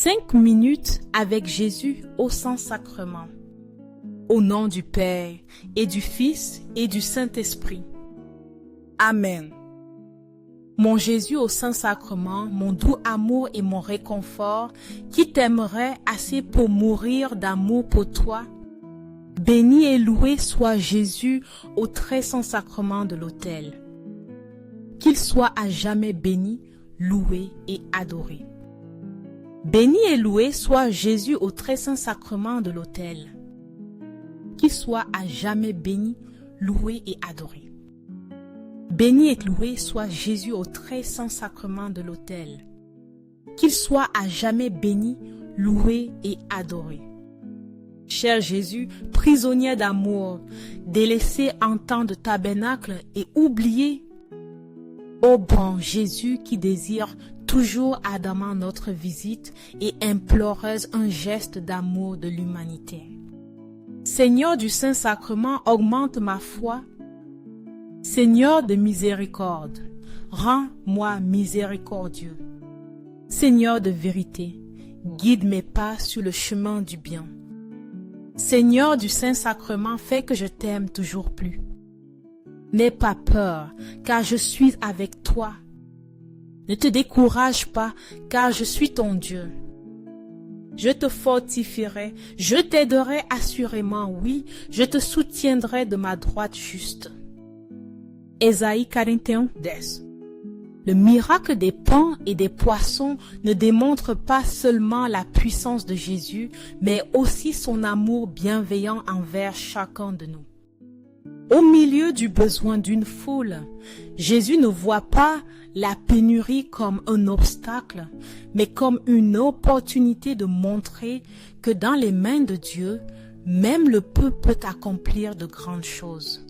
5 minutes avec Jésus au Saint-Sacrement. Au nom du Père et du Fils et du Saint-Esprit. Amen. Mon Jésus au Saint-Sacrement, mon doux amour et mon réconfort, qui t'aimerait assez pour mourir d'amour pour toi, béni et loué soit Jésus au très saint sacrement de l'autel. Qu'il soit à jamais béni, loué et adoré. Béni et loué soit Jésus au très saint sacrement de l'autel. Qu'il soit à jamais béni, loué et adoré. Béni et loué soit Jésus au très saint sacrement de l'autel. Qu'il soit à jamais béni, loué et adoré. Cher Jésus, prisonnier d'amour, délaissé en temps de tabernacle et oublié, ô bon Jésus qui désire toujours ardemment notre visite et imploreuse un geste d'amour de l'humanité. Seigneur du Saint-Sacrement, augmente ma foi. Seigneur de miséricorde, rends-moi miséricordieux. Seigneur de vérité, guide mes pas sur le chemin du bien. Seigneur du Saint-Sacrement, fais que je t'aime toujours plus. N'aie pas peur, car je suis avec toi. Ne te décourage pas, car je suis ton Dieu. Je te fortifierai, je t'aiderai assurément, oui, je te soutiendrai de ma droite juste. Ésaïe 41, 10. Le miracle des pains et des poissons ne démontre pas seulement la puissance de Jésus, mais aussi son amour bienveillant envers chacun de nous. Au milieu du besoin d'une foule, Jésus ne voit pas la pénurie comme un obstacle, mais comme une opportunité de montrer que dans les mains de Dieu, même le peu peut accomplir de grandes choses.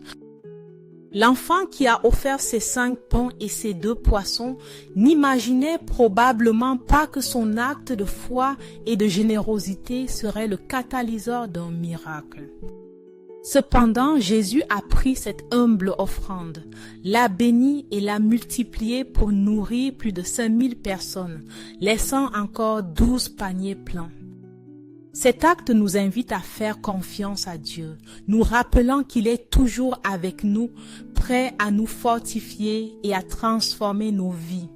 L'enfant qui a offert ses 5 pains et ses 2 poissons n'imaginait probablement pas que son acte de foi et de générosité serait le catalyseur d'un miracle. Cependant, Jésus a pris cette humble offrande, l'a bénie et l'a multipliée pour nourrir plus de 5000 personnes, laissant encore 12 paniers pleins. Cet acte nous invite à faire confiance à Dieu, nous rappelant qu'il est toujours avec nous, prêt à nous fortifier et à transformer nos vies.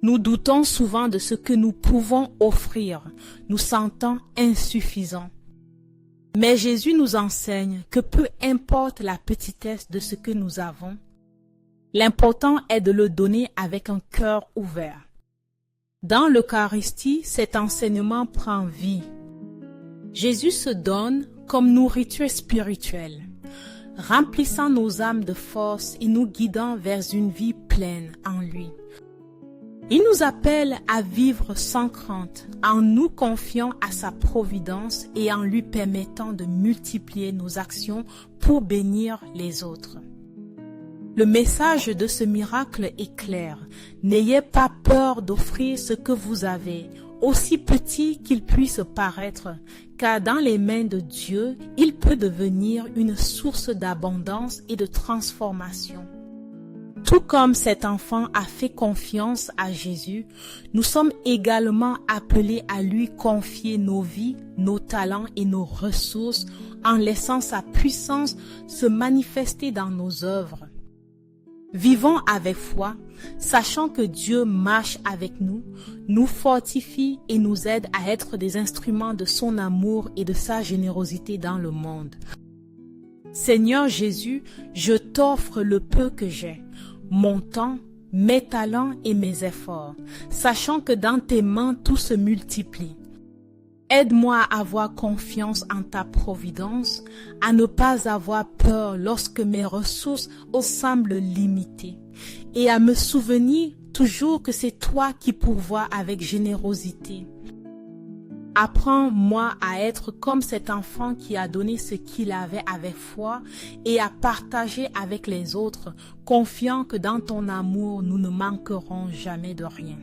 Nous doutons souvent de ce que nous pouvons offrir, nous sentons insuffisants. Mais Jésus nous enseigne que peu importe la petitesse de ce que nous avons, l'important est de le donner avec un cœur ouvert. Dans l'Eucharistie, cet enseignement prend vie. Jésus se donne comme nourriture spirituelle, remplissant nos âmes de force et nous guidant vers une vie pleine en lui. Il nous appelle à vivre sans crainte, en nous confiant à sa providence et en lui permettant de multiplier nos actions pour bénir les autres. Le message de ce miracle est clair. N'ayez pas peur d'offrir ce que vous avez, aussi petit qu'il puisse paraître, car dans les mains de Dieu, il peut devenir une source d'abondance et de transformation. Tout comme cet enfant a fait confiance à Jésus, nous sommes également appelés à lui confier nos vies, nos talents et nos ressources en laissant sa puissance se manifester dans nos œuvres. Vivons avec foi, sachant que Dieu marche avec nous, nous fortifie et nous aide à être des instruments de son amour et de sa générosité dans le monde. Seigneur Jésus, je t'offre le peu que j'ai, mon temps, mes talents et mes efforts, sachant que dans tes mains tout se multiplie. Aide-moi à avoir confiance en ta providence, à ne pas avoir peur lorsque mes ressources semblent limitées, et à me souvenir toujours que c'est toi qui pourvois avec générosité. Apprends-moi à être comme cet enfant qui a donné ce qu'il avait avec foi et à partager avec les autres, confiant que dans ton amour, nous ne manquerons jamais de rien.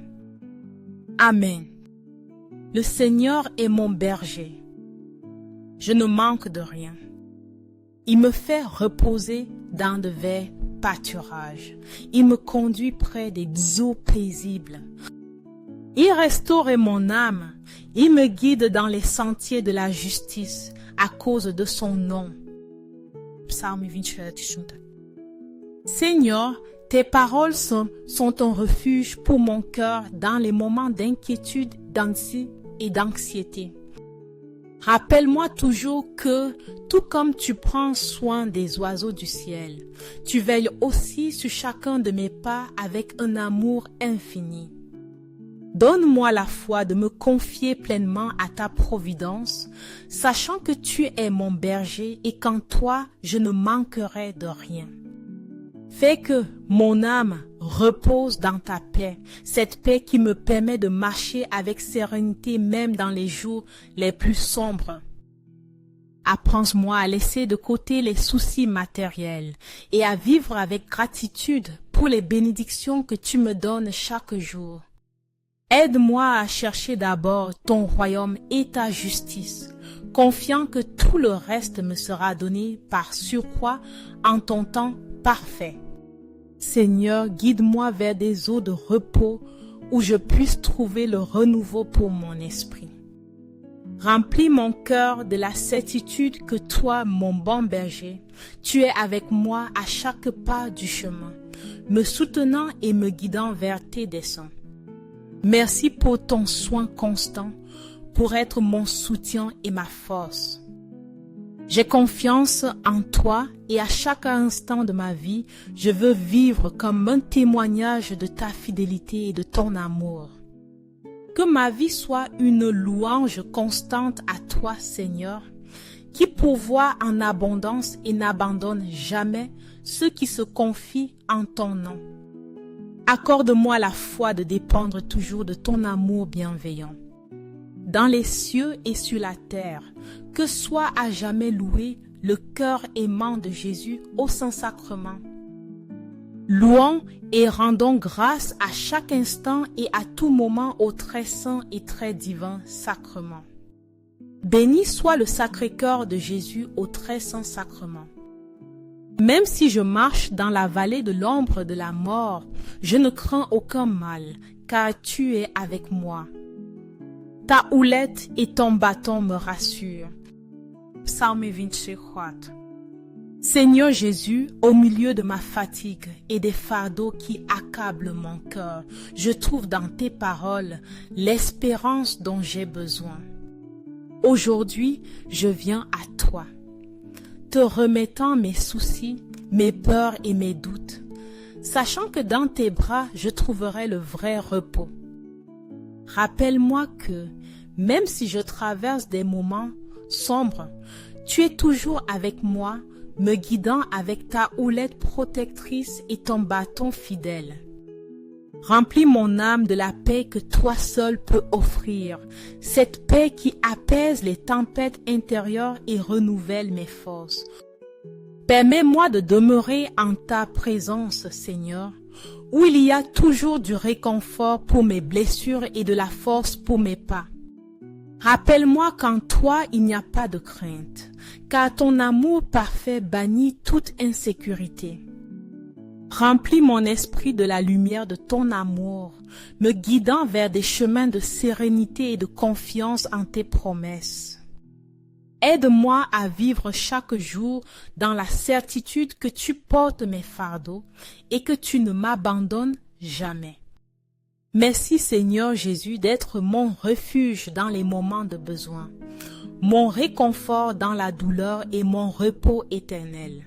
Amen. Le Seigneur est mon berger. Je ne manque de rien. Il me fait reposer dans de verts pâturages. Il me conduit près des eaux paisibles. Il restaure mon âme. Il me guide dans les sentiers de la justice à cause de son nom. Psalm 27. Seigneur, tes paroles sont un refuge pour mon cœur dans les moments d'inquiétude, d'anxiété et d'anxiété. Rappelle-moi toujours que, tout comme tu prends soin des oiseaux du ciel, tu veilles aussi sur chacun de mes pas avec un amour infini. Donne-moi la foi de me confier pleinement à ta providence, sachant que tu es mon berger et qu'en toi je ne manquerai de rien. Fais que mon âme repose dans ta paix, cette paix qui me permet de marcher avec sérénité même dans les jours les plus sombres. Apprends-moi à laisser de côté les soucis matériels et à vivre avec gratitude pour les bénédictions que tu me donnes chaque jour. Aide-moi à chercher d'abord ton royaume et ta justice, confiant que tout le reste me sera donné par surcroît en ton temps parfait. Seigneur, guide-moi vers des eaux de repos où je puisse trouver le renouveau pour mon esprit. Remplis mon cœur de la certitude que toi, mon bon berger, tu es avec moi à chaque pas du chemin, me soutenant et me guidant vers tes desseins. Merci pour ton soin constant, pour être mon soutien et ma force. J'ai confiance en toi et à chaque instant de ma vie, je veux vivre comme un témoignage de ta fidélité et de ton amour. Que ma vie soit une louange constante à toi, Seigneur, qui pourvoit en abondance et n'abandonne jamais ceux qui se confient en ton nom. Accorde-moi la foi de dépendre toujours de ton amour bienveillant. Dans les cieux et sur la terre, que soit à jamais loué le cœur aimant de Jésus au Saint-Sacrement. Louons et rendons grâce à chaque instant et à tout moment au très saint et très divin sacrement. Béni soit le Sacré-Cœur de Jésus au très saint sacrement. Même si je marche dans la vallée de l'ombre de la mort, je ne crains aucun mal, car tu es avec moi. Ta houlette et ton bâton me rassurent. Psalm 24. Seigneur Jésus, au milieu de ma fatigue et des fardeaux qui accablent mon cœur, je trouve dans tes paroles l'espérance dont j'ai besoin. Aujourd'hui, je viens à toi, te remettant mes soucis, mes peurs et mes doutes, sachant que dans tes bras, je trouverai le vrai repos. Rappelle-moi que, même si je traverse des moments sombres, tu es toujours avec moi, me guidant avec ta houlette protectrice et ton bâton fidèle. Remplis mon âme de la paix que toi seul peux offrir, cette paix qui apaise les tempêtes intérieures et renouvelle mes forces. Permets-moi de demeurer en ta présence, Seigneur, où il y a toujours du réconfort pour mes blessures et de la force pour mes pas. Rappelle-moi qu'en toi il n'y a pas de crainte, car ton amour parfait bannit toute insécurité. Remplis mon esprit de la lumière de ton amour, me guidant vers des chemins de sérénité et de confiance en tes promesses. Aide-moi à vivre chaque jour dans la certitude que tu portes mes fardeaux et que tu ne m'abandonnes jamais. Merci Seigneur Jésus d'être mon refuge dans les moments de besoin, mon réconfort dans la douleur et mon repos éternel.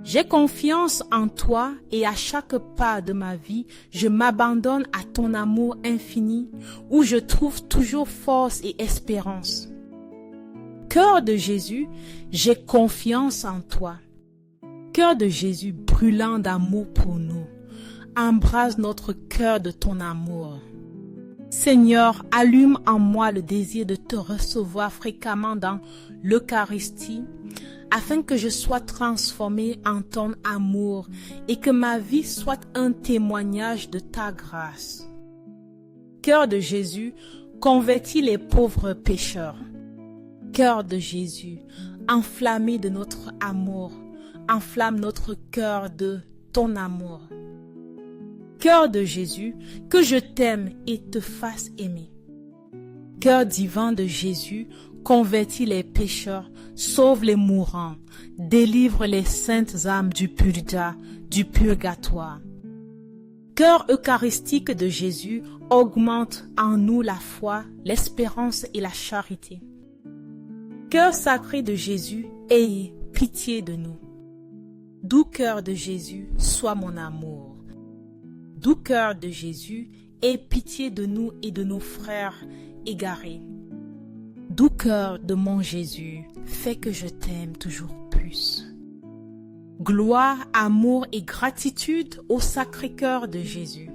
J'ai confiance en toi et à chaque pas de ma vie, je m'abandonne à ton amour infini où je trouve toujours force et espérance. Cœur de Jésus, j'ai confiance en toi. Cœur de Jésus brûlant d'amour pour nous, embrase notre cœur de ton amour. Seigneur, allume en moi le désir de te recevoir fréquemment dans l'Eucharistie, afin que je sois transformé en ton amour et que ma vie soit un témoignage de ta grâce. Cœur de Jésus, convertis les pauvres pécheurs. Cœur de Jésus, enflammé de notre amour, enflamme notre cœur de ton amour. Cœur de Jésus, que je t'aime et te fasse aimer. Cœur divin de Jésus, convertis les pécheurs, sauve les mourants, délivre les saintes âmes du purgatoire. Cœur eucharistique de Jésus, augmente en nous la foi, l'espérance et la charité. Cœur sacré de Jésus, ayez pitié de nous. Doux cœur de Jésus, sois mon amour. Doux cœur de Jésus, aie pitié de nous et de nos frères égarés. Doux cœur de mon Jésus, fais que je t'aime toujours plus. Gloire, amour et gratitude au Sacré-Cœur de Jésus.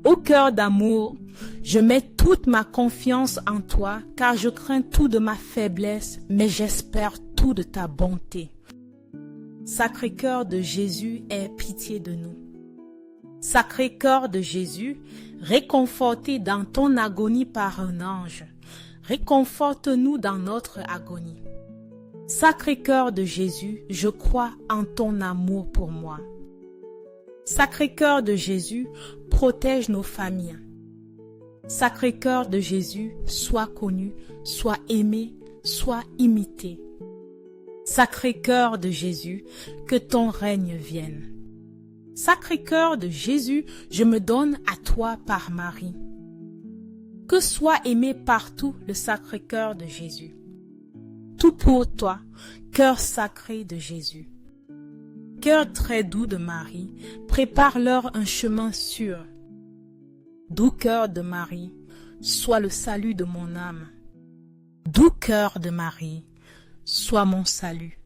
Ô cœur d'amour, je mets toute ma confiance en toi, car je crains tout de ma faiblesse, mais j'espère tout de ta bonté. Sacré-Cœur de Jésus, aie pitié de nous. Sacré-Cœur de Jésus, réconforté dans ton agonie par un ange, réconforte-nous dans notre agonie. Sacré-Cœur de Jésus, je crois en ton amour pour moi. Sacré-Cœur de Jésus, protège nos familles. Sacré-Cœur de Jésus, sois connu, sois aimé, sois imité. Sacré-Cœur de Jésus, que ton règne vienne. Sacré-Cœur de Jésus, je me donne à toi par Marie. Que soit aimé partout le Sacré-Cœur de Jésus. Tout pour toi, cœur sacré de Jésus. Cœur très doux de Marie, prépare-leur un chemin sûr. Doux cœur de Marie, sois le salut de mon âme. Doux cœur de Marie, sois mon salut.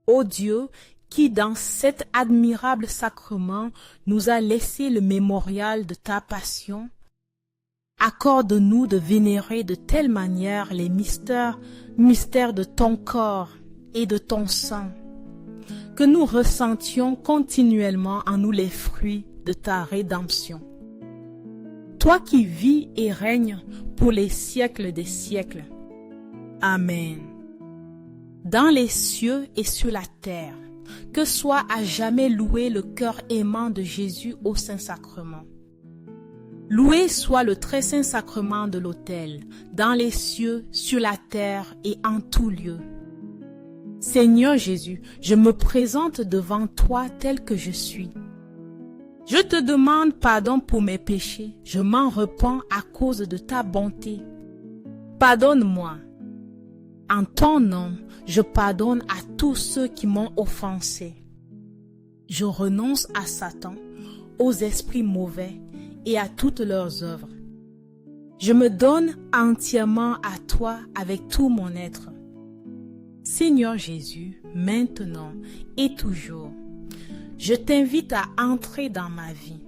Ô Dieu, qui dans cet admirable sacrement nous a laissé le mémorial de ta passion, accorde-nous de vénérer de telle manière les mystères de ton corps et de ton sang, que nous ressentions continuellement en nous les fruits de ta rédemption. Toi qui vis et règnes pour les siècles des siècles. Amen. Dans les cieux et sur la terre, que soit à jamais loué le cœur aimant de Jésus au Saint-Sacrement. Loué soit le très saint sacrement de l'autel, dans les cieux, sur la terre et en tout lieu. Seigneur Jésus, je me présente devant toi tel que je suis. Je te demande pardon pour mes péchés, je m'en repens à cause de ta bonté. Pardonne-moi. En ton nom, je pardonne à tous ceux qui m'ont offensé. Je renonce à Satan, aux esprits mauvais et à toutes leurs œuvres. Je me donne entièrement à toi avec tout mon être. Seigneur Jésus, maintenant et toujours, je t'invite à entrer dans ma vie.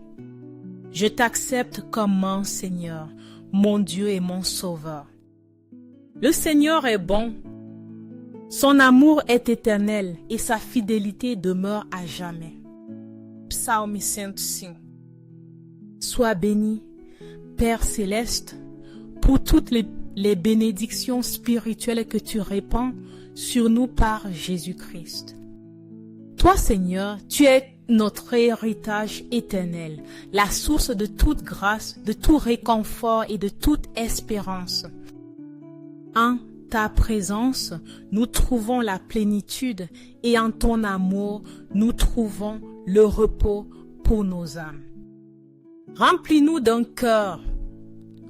Je t'accepte comme mon Seigneur, mon Dieu et mon Sauveur. Le Seigneur est bon. Son amour est éternel et sa fidélité demeure à jamais. Psaume 105. Sois béni, Père céleste, pour toutes les bénédictions spirituelles que tu répands sur nous par Jésus-Christ. Toi, Seigneur, tu es notre héritage éternel, la source de toute grâce, de tout réconfort et de toute espérance. En ta présence, nous trouvons la plénitude et en ton amour, nous trouvons le repos pour nos âmes. Remplis-nous d'un cœur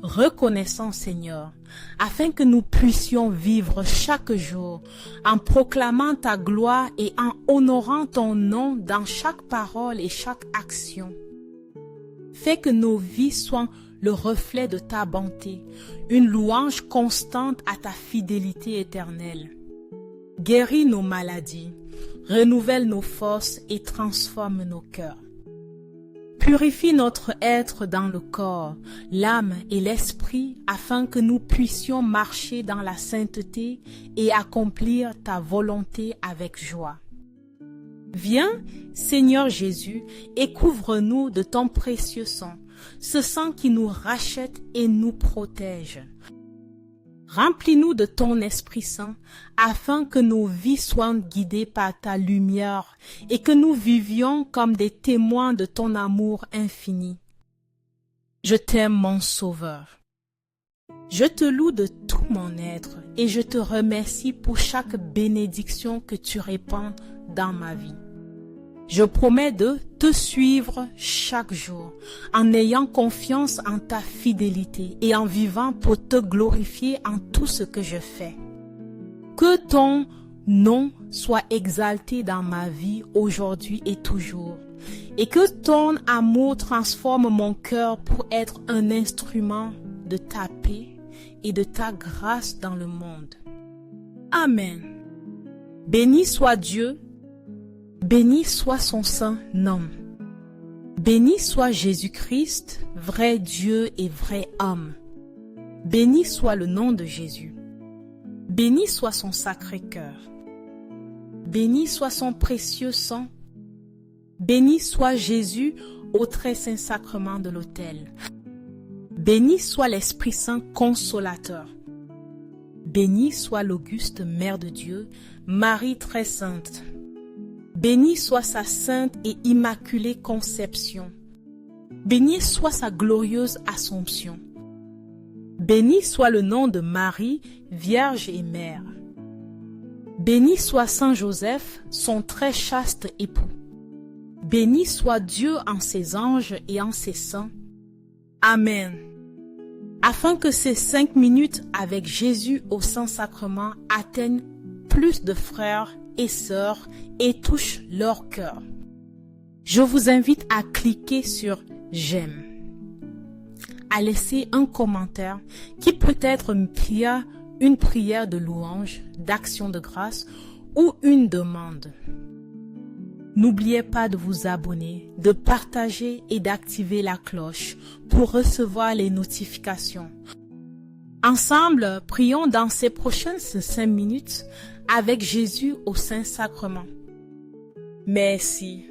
reconnaissant, Seigneur, afin que nous puissions vivre chaque jour en proclamant ta gloire et en honorant ton nom dans chaque parole et chaque action. Fais que nos vies soient le reflet de ta bonté, une louange constante à ta fidélité éternelle. Guéris nos maladies, renouvelle nos forces et transforme nos cœurs. Purifie notre être dans le corps, l'âme et l'esprit afin que nous puissions marcher dans la sainteté et accomplir ta volonté avec joie. Viens, Seigneur Jésus, et couvre-nous de ton précieux sang, ce sang qui nous rachète et nous protège. Remplis-nous de ton Esprit Saint, afin que nos vies soient guidées par ta lumière et que nous vivions comme des témoins de ton amour infini. Je t'aime, mon Sauveur. Je te loue de tout mon être et je te remercie pour chaque bénédiction que tu répands dans ma vie. Je promets de te suivre chaque jour, en ayant confiance en ta fidélité et en vivant pour te glorifier en tout ce que je fais. Que ton nom soit exalté dans ma vie aujourd'hui et toujours, et que ton amour transforme mon cœur pour être un instrument de ta paix et de ta grâce dans le monde. Amen. Béni soit Dieu. Béni soit son saint nom. Béni soit Jésus-Christ, vrai Dieu et vrai homme. Béni soit le nom de Jésus. Béni soit son sacré cœur. Béni soit son précieux sang. Béni soit Jésus au très saint sacrement de l'autel. Béni soit l'Esprit Saint consolateur. Béni soit l'auguste Mère de Dieu, Marie très sainte. Béni soit sa sainte et immaculée conception. Béni soit sa glorieuse Assomption. Béni soit le nom de Marie, Vierge et Mère. Béni soit Saint Joseph, son très chaste époux. Béni soit Dieu en ses anges et en ses saints. Amen. Afin que ces 5 minutes avec Jésus au Saint-Sacrement atteignent plus de frères et sœurs et touchent leur cœur. Je vous invite à cliquer sur « J'aime », à laisser un commentaire qui peut être une prière de louange, d'action de grâce ou une demande. N'oubliez pas de vous abonner, de partager et d'activer la cloche pour recevoir les notifications. Ensemble, prions dans ces prochaines 5 minutes avec Jésus au Saint-Sacrement. Merci.